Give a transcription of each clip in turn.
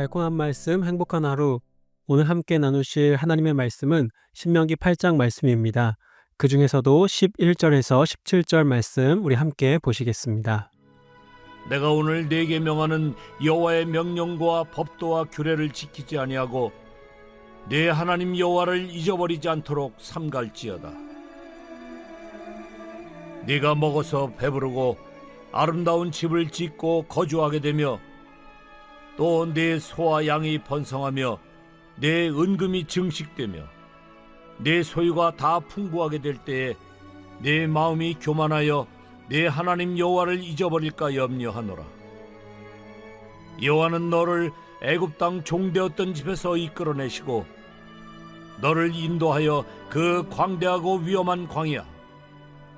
달콤한 말씀, 행복한 하루. 오늘 함께 나누실 하나님의 말씀은 신명기 8장 말씀입니다. 그 중에서도 11절에서 17절 말씀 우리 함께 보시겠습니다. 내가 오늘 네게 명하는 여호와의 명령과 법도와 규례를 지키지 아니하고 네 하나님 여호와를 잊어버리지 않도록 삼갈지어다. 네가 먹어서 배부르고 아름다운 집을 짓고 거주하게 되며 또 내 소와 양이 번성하며 내 은금이 증식되며 내 소유가 다 풍부하게 될 때에 내 마음이 교만하여 내 하나님 여호와를 잊어버릴까 염려하노라. 여호와는 너를 애굽 땅 종되었던 집에서 이끌어내시고 너를 인도하여 그 광대하고 위험한 광야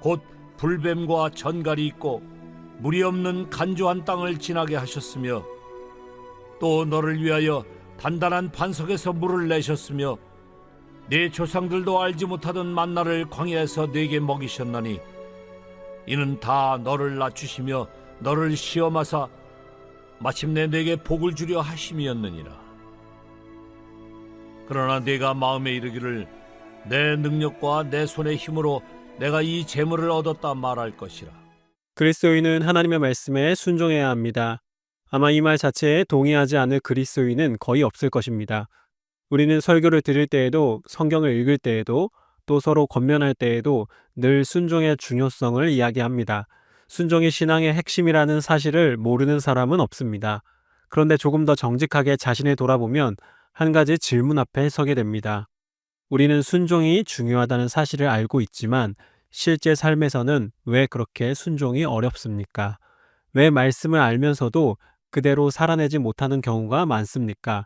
곧 불뱀과 전갈이 있고 물이 없는 간조한 땅을 지나게 하셨으며 또 너를 위하여 단단한 반석에서 물을 내셨으며 네 조상들도 알지 못하던 만나를 광야에서 네게 먹이셨나니 이는 다 너를 낮추시며 너를 시험하사 마침내 네게 복을 주려 하심이었느니라. 그러나 네가 마음에 이르기를 내 능력과 내 손의 힘으로 내가 이 재물을 얻었다 말할 것이라. 그리스도인은 하나님의 말씀에 순종해야 합니다. 아마 이 말 자체에 동의하지 않을 그리스도인은 거의 없을 것입니다. 우리는 설교를 들을 때에도, 성경을 읽을 때에도, 또 서로 권면할 때에도 늘 순종의 중요성을 이야기합니다. 순종이 신앙의 핵심이라는 사실을 모르는 사람은 없습니다. 그런데 조금 더 정직하게 자신을 돌아보면 한 가지 질문 앞에 서게 됩니다. 우리는 순종이 중요하다는 사실을 알고 있지만 실제 삶에서는 왜 그렇게 순종이 어렵습니까? 왜 말씀을 알면서도 그대로 살아내지 못하는 경우가 많습니까?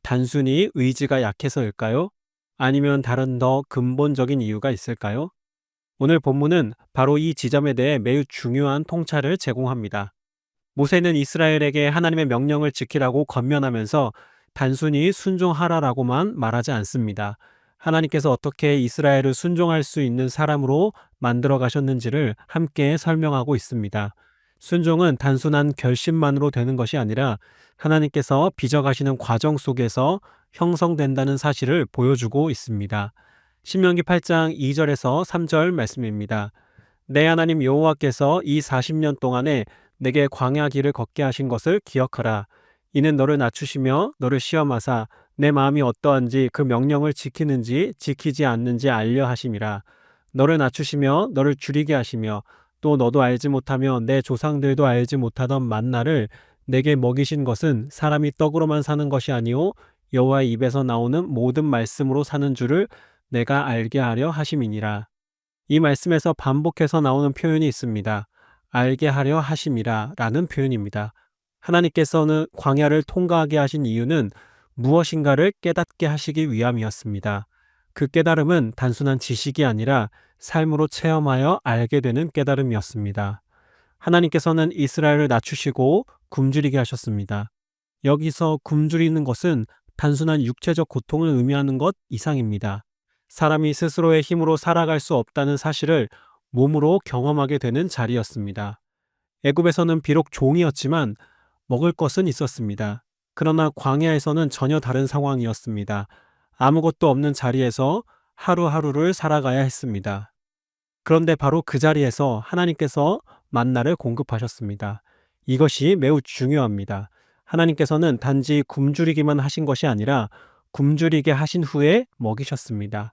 단순히 의지가 약해서일까요? 아니면 다른 더 근본적인 이유가 있을까요? 오늘 본문은 바로 이 지점에 대해 매우 중요한 통찰을 제공합니다. 모세는 이스라엘에게 하나님의 명령을 지키라고 권면하면서 단순히 순종하라라고만 말하지 않습니다. 하나님께서 어떻게 이스라엘을 순종할 수 있는 사람으로 만들어 가셨는지를 함께 설명하고 있습니다. 순종은 단순한 결심만으로 되는 것이 아니라 하나님께서 빚어가시는 과정 속에서 형성된다는 사실을 보여주고 있습니다. 신명기 8장 2절에서 3절 말씀입니다. 내 하나님 여호와께서 이 40년 동안에 내게 광야 길을 걷게 하신 것을 기억하라. 이는 너를 낮추시며 너를 시험하사 내 마음이 어떠한지 그 명령을 지키는지 지키지 않는지 알려 하심이라. 너를 낮추시며 너를 줄이게 하시며 또 너도 알지 못하며 내 조상들도 알지 못하던 만나를 내게 먹이신 것은 사람이 떡으로만 사는 것이 아니오 여호와의 입에서 나오는 모든 말씀으로 사는 줄을 내가 알게 하려 하심이니라. 이 말씀에서 반복해서 나오는 표현이 있습니다. 알게 하려 하심이라 라는 표현입니다. 하나님께서는 광야를 통과하게 하신 이유는 무엇인가를 깨닫게 하시기 위함이었습니다. 그 깨달음은 단순한 지식이 아니라 삶으로 체험하여 알게 되는 깨달음이었습니다. 하나님께서는 이스라엘을 낮추시고 굶주리게 하셨습니다. 여기서 굶주리는 것은 단순한 육체적 고통을 의미하는 것 이상입니다. 사람이 스스로의 힘으로 살아갈 수 없다는 사실을 몸으로 경험하게 되는 자리였습니다. 애굽에서는 비록 종이었지만 먹을 것은 있었습니다. 그러나 광야에서는 전혀 다른 상황이었습니다. 아무것도 없는 자리에서 하루하루를 살아가야 했습니다. 그런데 바로 그 자리에서 하나님께서 만나를 공급하셨습니다. 이것이 매우 중요합니다. 하나님께서는 단지 굶주리기만 하신 것이 아니라 굶주리게 하신 후에 먹이셨습니다.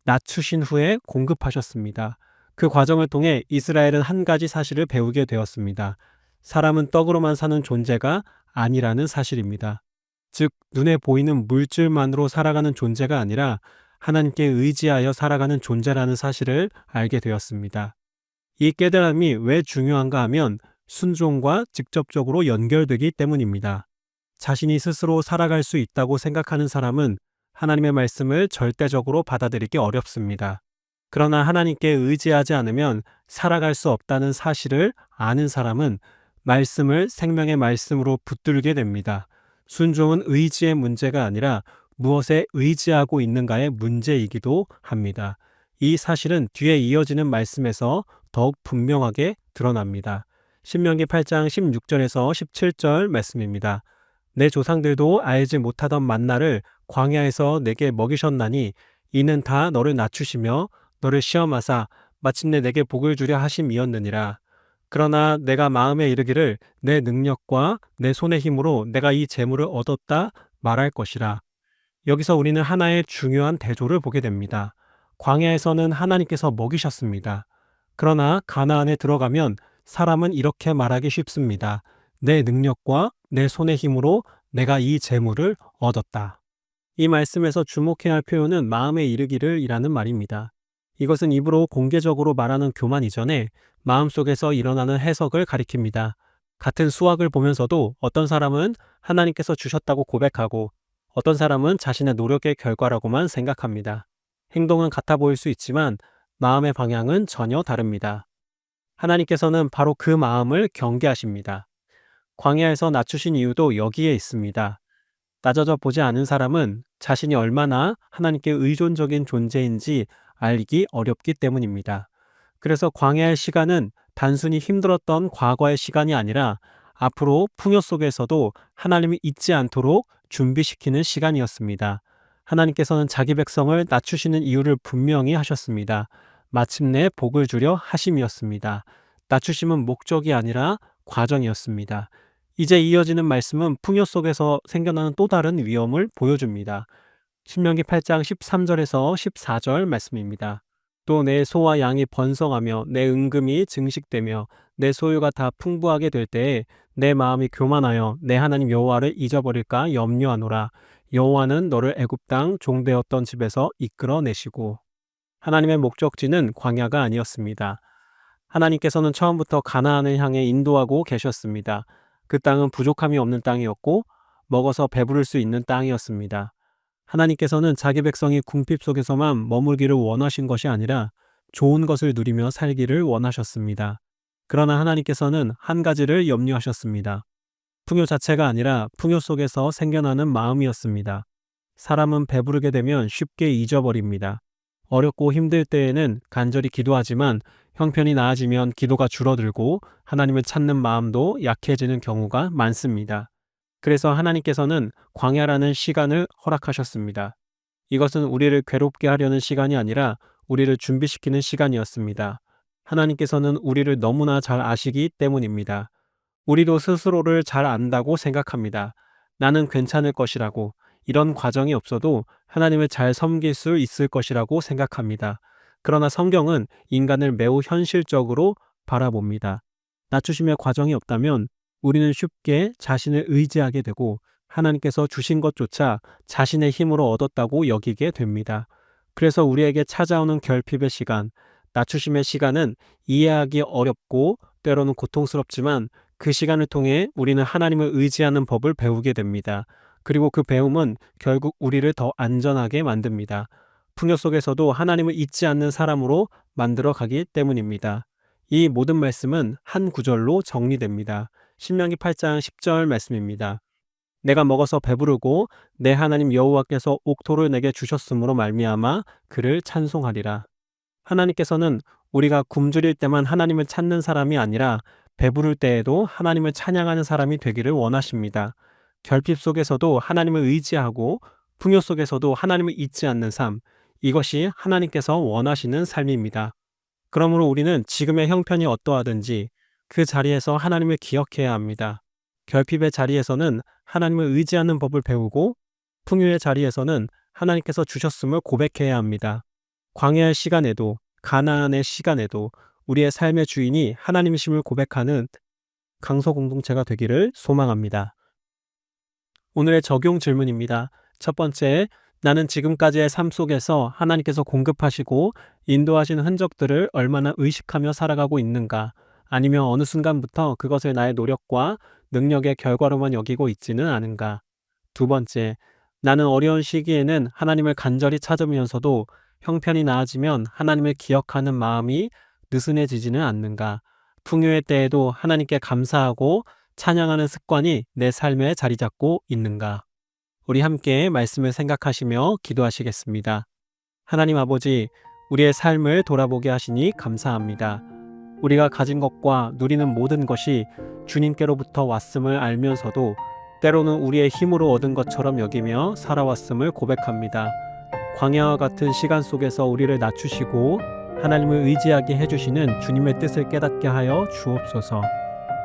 낮추신 후에 공급하셨습니다. 그 과정을 통해 이스라엘은 한 가지 사실을 배우게 되었습니다. 사람은 떡으로만 사는 존재가 아니라는 사실입니다. 즉, 눈에 보이는 물질만으로 살아가는 존재가 아니라 하나님께 의지하여 살아가는 존재라는 사실을 알게 되었습니다. 이 깨달음이 왜 중요한가 하면 순종과 직접적으로 연결되기 때문입니다. 자신이 스스로 살아갈 수 있다고 생각하는 사람은 하나님의 말씀을 절대적으로 받아들이기 어렵습니다. 그러나 하나님께 의지하지 않으면 살아갈 수 없다는 사실을 아는 사람은 말씀을 생명의 말씀으로 붙들게 됩니다. 순종은 의지의 문제가 아니라 무엇에 의지하고 있는가의 문제이기도 합니다. 이 사실은 뒤에 이어지는 말씀에서 더욱 분명하게 드러납니다. 신명기 8장 16절에서 17절 말씀입니다. 내 조상들도 알지 못하던 만나를 광야에서 내게 먹이셨나니 이는 다 너를 낮추시며 너를 시험하사 마침내 내게 복을 주려 하심이었느니라. 그러나 내가 마음에 이르기를 내 능력과 내 손의 힘으로 내가 이 재물을 얻었다 말할 것이라. 여기서 우리는 하나의 중요한 대조를 보게 됩니다. 광야에서는 하나님께서 먹이셨습니다. 그러나 가나안에 들어가면 사람은 이렇게 말하기 쉽습니다. 내 능력과 내 손의 힘으로 내가 이 재물을 얻었다. 이 말씀에서 주목해야 할 표현은 마음에 이르기를 이라는 말입니다. 이것은 입으로 공개적으로 말하는 교만 이전에 마음속에서 일어나는 해석을 가리킵니다. 같은 수학을 보면서도 어떤 사람은 하나님께서 주셨다고 고백하고 어떤 사람은 자신의 노력의 결과라고만 생각합니다. 행동은 같아 보일 수 있지만 마음의 방향은 전혀 다릅니다. 하나님께서는 바로 그 마음을 경계하십니다. 광야에서 낮추신 이유도 여기에 있습니다. 낮아져 보지 않은 사람은 자신이 얼마나 하나님께 의존적인 존재인지 알기 어렵기 때문입니다. 그래서 광야의 시간은 단순히 힘들었던 과거의 시간이 아니라 앞으로 풍요 속에서도 하나님을 잊지 않도록 준비시키는 시간이었습니다. 하나님께서는 자기 백성을 낮추시는 이유를 분명히 하셨습니다. 마침내 복을 주려 하심이었습니다. 낮추심은 목적이 아니라 과정이었습니다. 이제 이어지는 말씀은 풍요 속에서 생겨나는 또 다른 위험을 보여줍니다. 신명기 8장 13절에서 14절 말씀입니다. 또 내 소와 양이 번성하며 내 은금이 증식되며 내 소유가 다 풍부하게 될 때에 내 마음이 교만하여 내 하나님 여호와를 잊어버릴까 염려하노라. 여호와는 너를 애굽 땅 종되었던 집에서 이끌어내시고. 하나님의 목적지는 광야가 아니었습니다. 하나님께서는 처음부터 가나안을 향해 인도하고 계셨습니다. 그 땅은 부족함이 없는 땅이었고 먹어서 배부를 수 있는 땅이었습니다. 하나님께서는 자기 백성이 궁핍 속에서만 머물기를 원하신 것이 아니라 좋은 것을 누리며 살기를 원하셨습니다. 그러나 하나님께서는 한 가지를 염려하셨습니다. 풍요 자체가 아니라 풍요 속에서 생겨나는 마음이었습니다. 사람은 배부르게 되면 쉽게 잊어버립니다. 어렵고 힘들 때에는 간절히 기도하지만 형편이 나아지면 기도가 줄어들고 하나님을 찾는 마음도 약해지는 경우가 많습니다. 그래서 하나님께서는 광야라는 시간을 허락하셨습니다. 이것은 우리를 괴롭게 하려는 시간이 아니라 우리를 준비시키는 시간이었습니다. 하나님께서는 우리를 너무나 잘 아시기 때문입니다. 우리도 스스로를 잘 안다고 생각합니다. 나는 괜찮을 것이라고, 이런 과정이 없어도 하나님을 잘 섬길 수 있을 것이라고 생각합니다. 그러나 성경은 인간을 매우 현실적으로 바라봅니다. 낮추심의 과정이 없다면 우리는 쉽게 자신을 의지하게 되고 하나님께서 주신 것조차 자신의 힘으로 얻었다고 여기게 됩니다. 그래서 우리에게 찾아오는 결핍의 시간, 낮추심의 시간은 이해하기 어렵고 때로는 고통스럽지만 그 시간을 통해 우리는 하나님을 의지하는 법을 배우게 됩니다. 그리고 그 배움은 결국 우리를 더 안전하게 만듭니다. 풍요 속에서도 하나님을 잊지 않는 사람으로 만들어 가기 때문입니다. 이 모든 말씀은 한 구절로 정리됩니다. 신명기 8장 10절 말씀입니다. 내가 먹어서 배부르고 내 하나님 여호와께서 옥토를 내게 주셨으므로 말미암아 그를 찬송하리라. 하나님께서는 우리가 굶주릴 때만 하나님을 찾는 사람이 아니라 배부를 때에도 하나님을 찬양하는 사람이 되기를 원하십니다. 결핍 속에서도 하나님을 의지하고 풍요 속에서도 하나님을 잊지 않는 삶, 이것이 하나님께서 원하시는 삶입니다. 그러므로 우리는 지금의 형편이 어떠하든지 그 자리에서 하나님을 기억해야 합니다. 결핍의 자리에서는 하나님을 의지하는 법을 배우고 풍요의 자리에서는 하나님께서 주셨음을 고백해야 합니다. 광야의 시간에도 가나안의 시간에도 우리의 삶의 주인이 하나님이심을 고백하는 강서 공동체가 되기를 소망합니다. 오늘의 적용 질문입니다. 첫 번째, 나는 지금까지의 삶 속에서 하나님께서 공급하시고 인도하시는 흔적들을 얼마나 의식하며 살아가고 있는가? 아니면 어느 순간부터 그것을 나의 노력과 능력의 결과로만 여기고 있지는 않은가? 두 번째, 나는 어려운 시기에는 하나님을 간절히 찾으면서도 형편이 나아지면 하나님을 기억하는 마음이 느슨해지지는 않는가? 풍요의 때에도 하나님께 감사하고 찬양하는 습관이 내 삶에 자리 잡고 있는가? 우리 함께 말씀을 생각하시며 기도하시겠습니다. 하나님 아버지, 우리의 삶을 돌아보게 하시니 감사합니다. 우리가 가진 것과 누리는 모든 것이 주님께로부터 왔음을 알면서도 때로는 우리의 힘으로 얻은 것처럼 여기며 살아왔음을 고백합니다. 광야와 같은 시간 속에서 우리를 낮추시고 하나님을 의지하게 해주시는 주님의 뜻을 깨닫게 하여 주옵소서.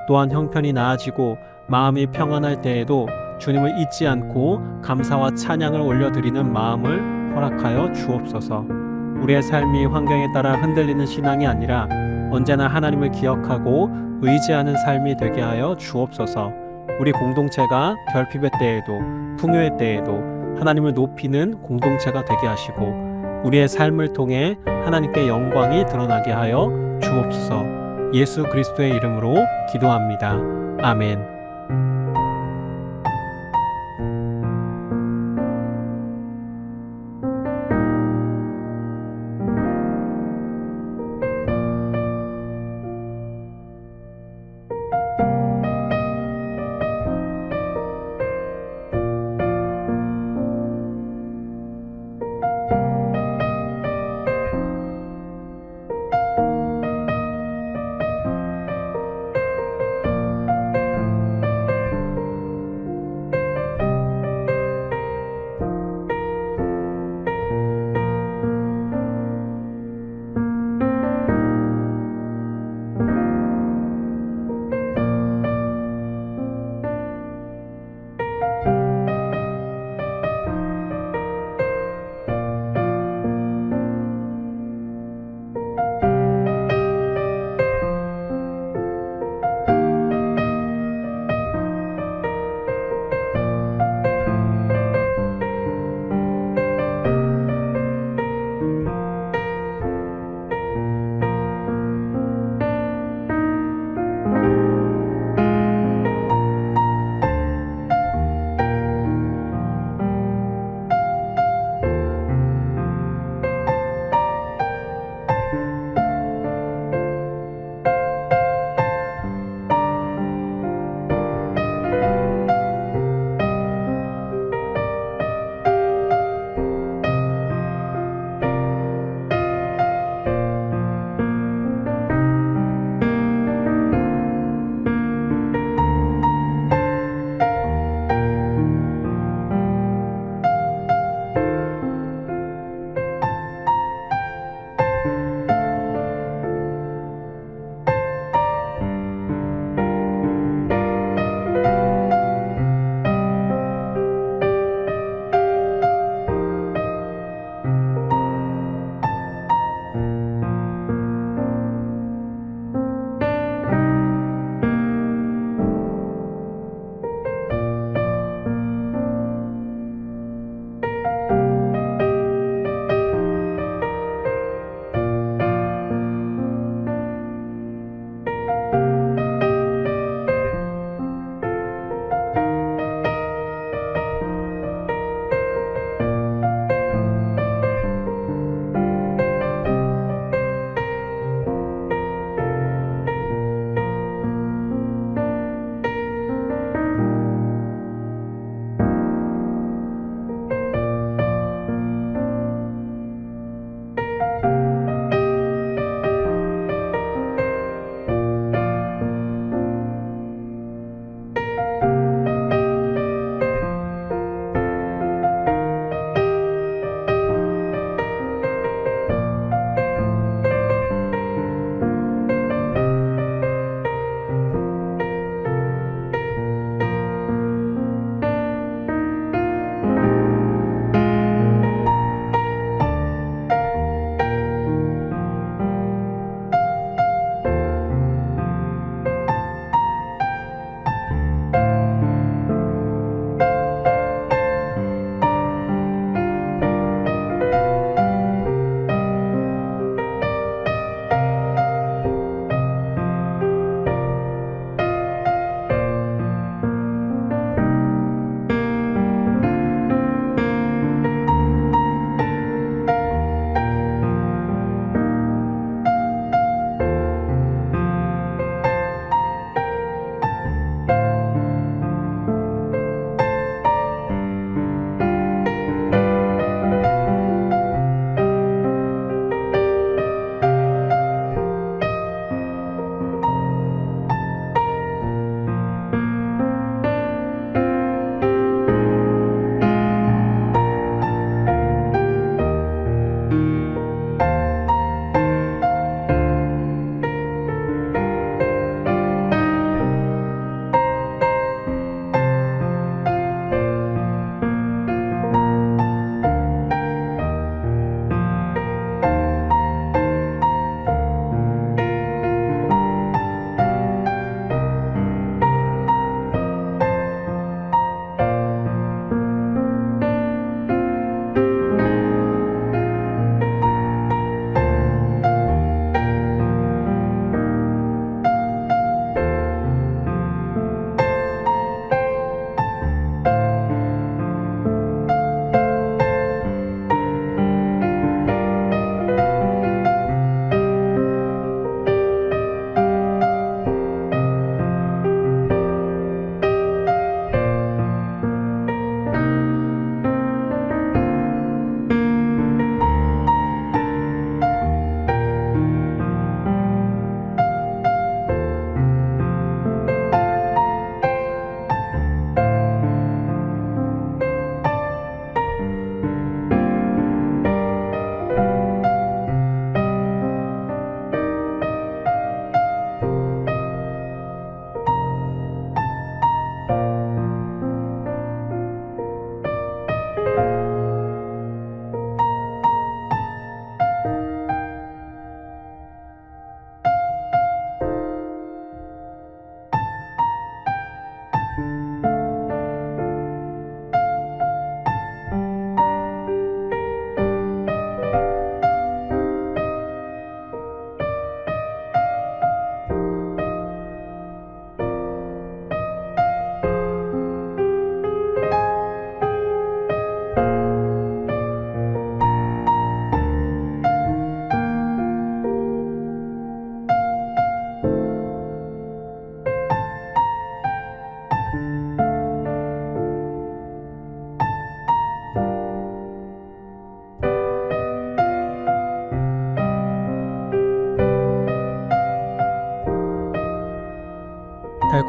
또한 형편이 나아지고 마음이 평안할 때에도 주님을 잊지 않고 감사와 찬양을 올려드리는 마음을 허락하여 주옵소서. 우리의 삶이 환경에 따라 흔들리는 신앙이 아니라 언제나 하나님을 기억하고 의지하는 삶이 되게 하여 주옵소서. 우리 공동체가 결핍의 때에도 풍요의 때에도 하나님을 높이는 공동체가 되게 하시고 우리의 삶을 통해 하나님께 영광이 드러나게 하여 주옵소서. 예수 그리스도의 이름으로 기도합니다. 아멘.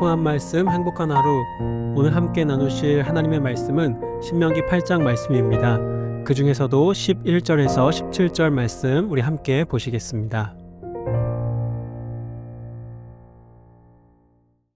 소소한 말씀, 행복한 하루. 오늘 함께 나누실 하나님의 말씀은 신명기 8장 말씀입니다. 그 중에서도 11절에서 17절 말씀 우리 함께 보시겠습니다.